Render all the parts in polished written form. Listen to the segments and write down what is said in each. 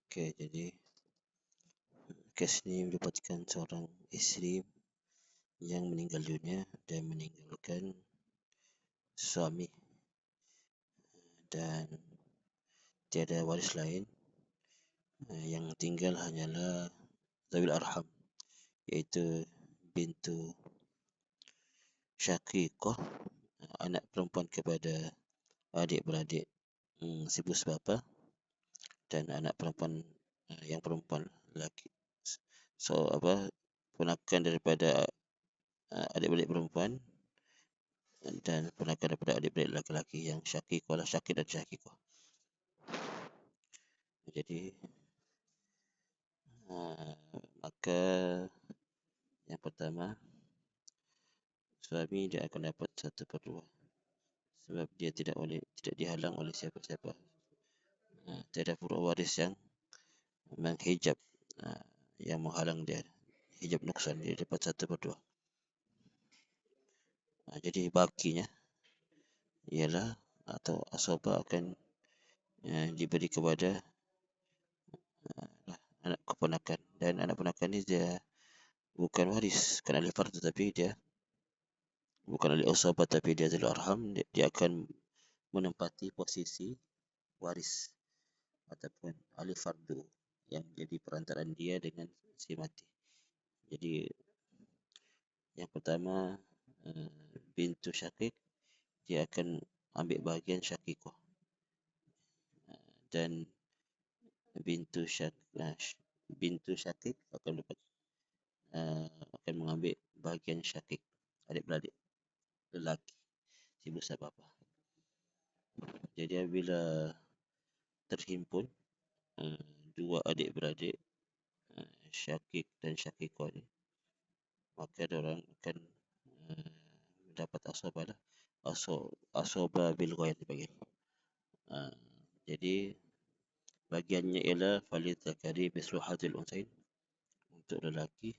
Okey, jadi kes ni melibatkan seorang isteri yang meninggal dunia dan meninggalkan suami dan tiada waris lain, yang tinggal hanyalah zawil arham, iaitu bintu syaqiqah, anak perempuan kepada adik-beradik ibu sebapa, dan anak perempuan yang perempuan lelaki. So ponakan daripada adik-beradik perempuan dan ponakan daripada adik-beradik lelaki yang syaqiqah lah, syakik dan syaqiqah. Jadi maka yang pertama, suami dia akan dapat 1/2 sebab dia tidak dihalang oleh siapa-siapa. Tiada furuk waris yang menghijab, yang menghalang dia, hijab nuksan, dia dapat 1/2. Jadi bakinya ialah atau asabah akan diberi kepada anak keponakan, dan anak keponakan ni dia bukan waris, bukan ahli fard, tetapi dia bukan ahli asabah, tapi dia zawil arham. Dia akan menempati posisi waris ataupun ahli fardu yang jadi perantaraan dia dengan si mati. Jadi yang pertama, bintu syaqiq, dia akan ambil bahagian syaqiqah, dan bintu syaqiq akan mengambil bahagian syaqiq, adik-beradik lelaki ibu sebapa. Jadi apabila terhimpun dua adik-beradik syaqiq dan syaqiqah ni, maka diorang akan mendapat asabah lah, asabah bil ghair dipanggil. Jadi bagiannya ialah falidzakari mislu hadzil unsayain, untuk lelaki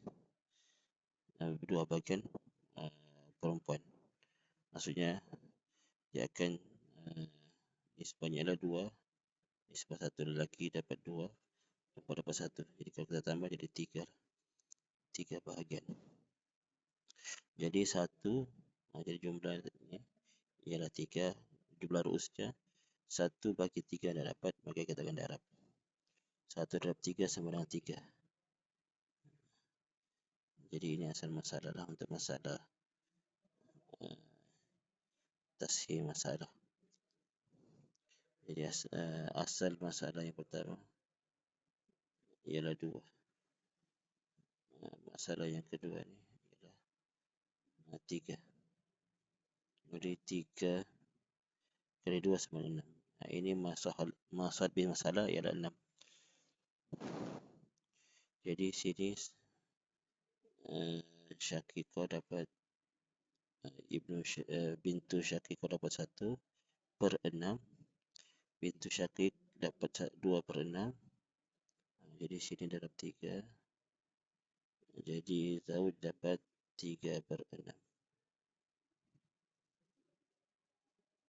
dua bahagian perempuan. Maksudnya dia akan nisbahnya ialah 2, nisbah 1, lelaki dapat 2, perempuan dapat 1. Jadi kalau kita tambah jadi 3 bahagian. Jadi 1, jadi jumlahnya ialah 3, jumlah ru'usnya 1 bagi 3 dah dapat, maka kita akan darab 1/3 sama dengan 3. Jadi ini asal masalah lah, untuk masalah tashih masalah. Jadi asal masalah yang pertama ialah 2. Masalah yang kedua ni ialah 3. Jadi 3 kali 2 sama dengan 6. Ini maksud bin masalah ialah 6. Jadi sini syaqiqah dapat bintu syaqiqah dapat 1/6, bintu syaqiq dapat 2/6. Jadi sini darab 3, jadi zawj dapat 3/6.